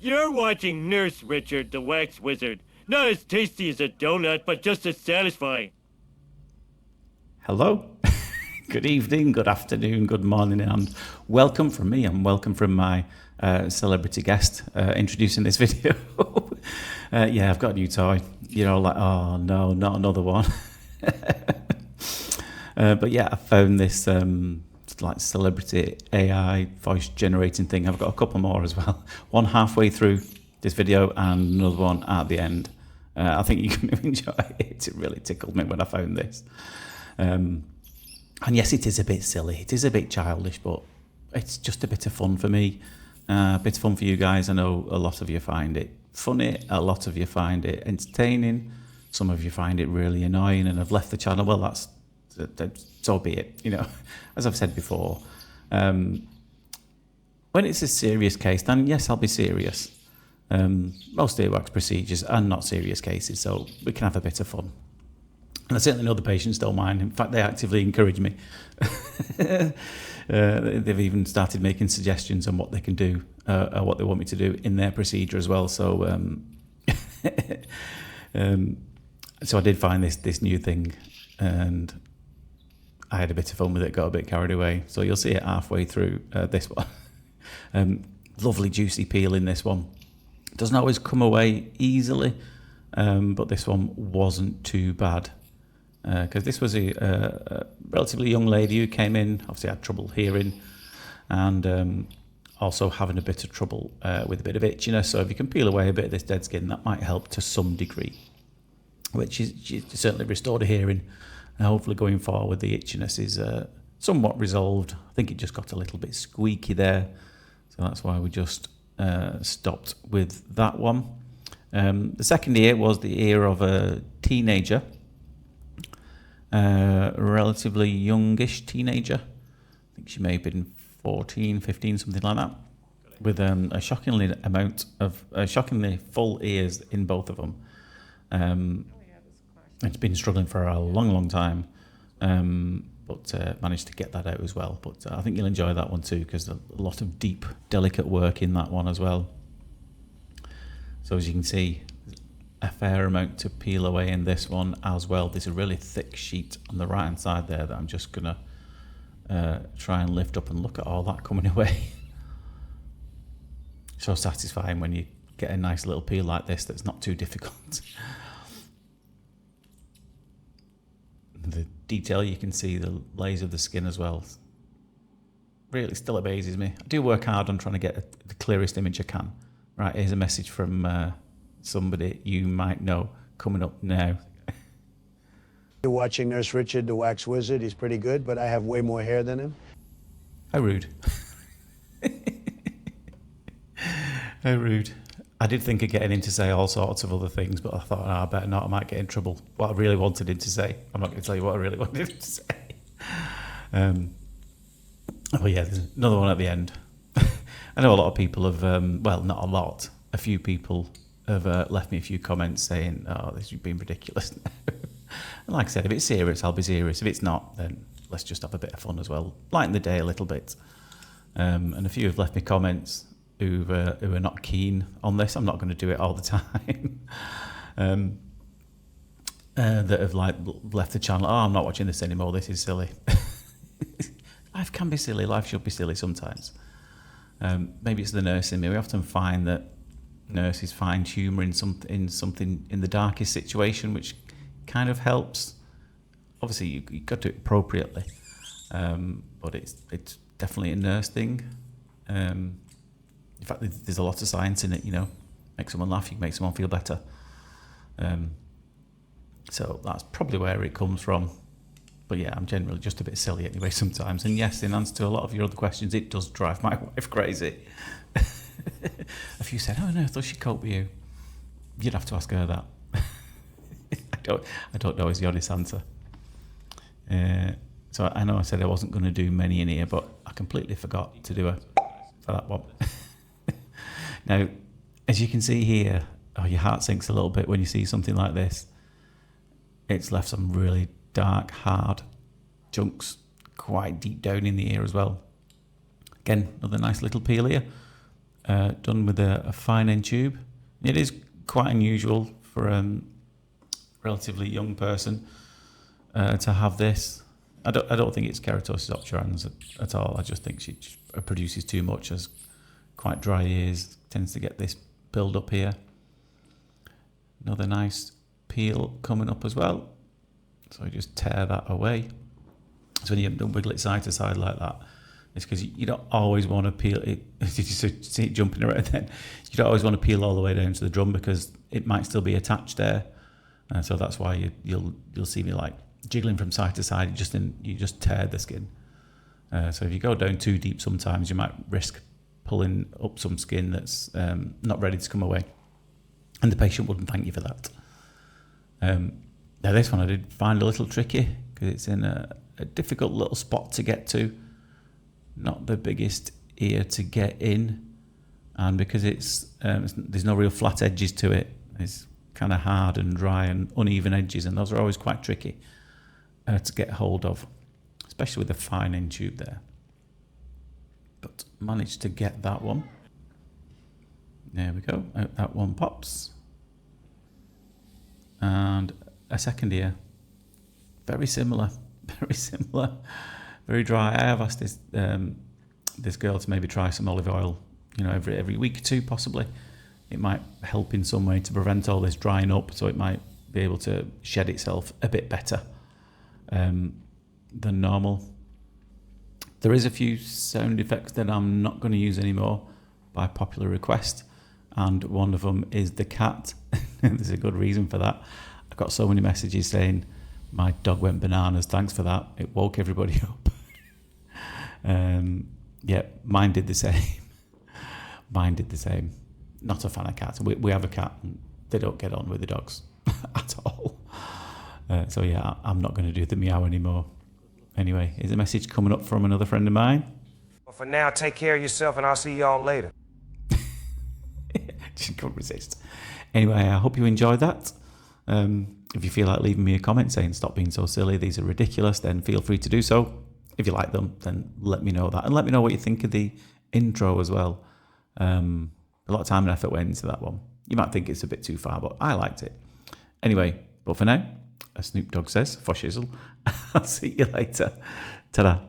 You're watching Nurse Richard, the Wax Wizard. Not as tasty as a donut, but just as satisfying. Hello, good evening, good afternoon, good morning, and welcome from me and welcome from my celebrity guest introducing this video. Yeah, I've got a new toy. You're all like, oh no, not another one. But yeah, I found this like celebrity AI voice generating thing. I've got a couple more as well. One halfway through this video and another one at the end. I think you're going to enjoy it. It really tickled me when I found this. And yes, it is a bit silly. It is a bit childish, but it's just a bit of fun for me. A bit of fun for you guys. I know a lot of you find it funny. A lot of you find it entertaining. Some of you find it really annoying and have left the channel. Well, that's so be it. You know, as I've said before, when it's a serious case, then yes, I'll be serious. Most earwax procedures are not serious cases, so we can have a bit of fun. And I certainly know the patients don't mind. In fact, they actively encourage me. They've even started making suggestions on what they can do, or what they want me to do in their procedure as well. So, so I did find this new thing, and I had a bit of fun with it. Got a bit carried away. So you'll see it halfway through this one. Lovely juicy peel in this one. Doesn't always come away easily, but this one wasn't too bad. Because this was a relatively young lady who came in, obviously had trouble hearing, and also having a bit of trouble with a bit of itchiness. So if you can peel away a bit of this dead skin, that might help to some degree, which is certainly restored her hearing. And hopefully going forward, the itchiness is somewhat resolved. I think it just got a little bit squeaky there, so that's why we just stopped with that one. The second ear was the ear of a teenager. Relatively youngish teenager. I think she may have been 14, 15, something like that, with a shockingly full ears in both of them. It's been struggling for a long time, but managed to get that out as well. But I think you'll enjoy that one too, because a lot of deep, delicate work in that one as well. So as you can see, a fair amount to peel away in this one as well. There's a really thick sheet on the right hand side there that I'm just gonna try and lift up and look at all that coming away. So satisfying when you get a nice little peel like this that's not too difficult. The detail you can see, the layers of the skin as well, really still amazes me. I do work hard on trying to get the clearest image I can. Right, here's a message from somebody you might know coming up now. You're watching Nurse Richard, the Wax Wizard. He's pretty good, but I have way more hair than him. How rude. How rude. I did think of getting him to say all sorts of other things, but I thought, oh, I better not, I might get in trouble. What I really wanted him to say. I'm not going to tell you what I really wanted him to say. Oh yeah, there's another one at the end. I know a lot of people have, well, not a lot, a few people have left me a few comments saying, oh, this has been ridiculous. And like I said, if it's serious, I'll be serious. If it's not, then let's just have a bit of fun as well. Lighten the day a little bit. And a few have left me comments who are not keen on this. I'm not going to do it all the time. That have like left the channel. Oh, I'm not watching this anymore. This is silly. Life can be silly. Life should be silly sometimes. Maybe it's the nurse in me. We often find that nurses find humour in something in the darkest situation, which kind of helps. Obviously, you've got to do it appropriately, but it's definitely a nurse thing. In fact, there's a lot of science in it. You know, make someone laugh, you can make someone feel better. So that's probably where it comes from. But yeah, I'm generally just a bit silly anyway sometimes. And yes, in answer to a lot of your other questions, it does drive my wife crazy. A few said, "Oh no, I thought she'd cope with you." You'd have to ask her that. I don't know is the honest answer. So I know I said I wasn't going to do many in here, but I completely forgot to do for that one. Now, as you can see here, oh, your heart sinks a little bit when you see something like this. It's left some really dark, hard chunks quite deep down in the ear as well. Again, another nice little peel here. done with a fine end tube. It is quite unusual for a relatively young person to have this. I don't think it's keratosis obturans at all. I just think she produces too much, has quite dry ears, tends to get this build up here. Another nice peel coming up as well. So I just tear that away. So when you wiggle it side to side like that, it's because you don't always want to peel it. Did you see it jumping around then? You don't always want to peel all the way down to the drum because it might still be attached there. So that's why you'll see me like jiggling from side to side. You just tear the skin. So if you go down too deep, sometimes you might risk pulling up some skin that's not ready to come away, and the patient wouldn't thank you for that. Now this one I did find a little tricky because it's in a difficult little spot to get to, not the biggest ear to get in, and because there's no real flat edges to it, it's kind of hard and dry and uneven edges, and those are always quite tricky to get hold of, especially with the fine end tube there. But managed to get that one. There we go, out that one pops. And a second ear, very similar, very dry. I have asked this girl to maybe try some olive oil, every week or two possibly. It might help in some way to prevent all this drying up, so it might be able to shed itself a bit better than normal. There is a few sound effects that I'm not going to use anymore by popular request, and one of them is the cat. There's a good reason for that. I got so many messages saying my dog went bananas, thanks for that, it woke everybody up. Yeah, mine did the same. Not a fan of cats. We have a cat and they don't get on with the dogs at all. So yeah, I'm not going to do the meow anymore. Anyway, here's a message coming up from another friend of mine. Well, for now, take care of yourself and I'll see y'all later. Just couldn't resist. Anyway, I hope you enjoyed that. If you feel like leaving me a comment saying stop being so silly, these are ridiculous, then feel free to do so. If you like them, then let me know that, and let me know what you think of the intro as well. A lot of time and effort went into that one. You might think it's a bit too far, but I liked it. Anyway, but for now, as Snoop Dogg says, for shizzle, I'll see you later. Ta-da.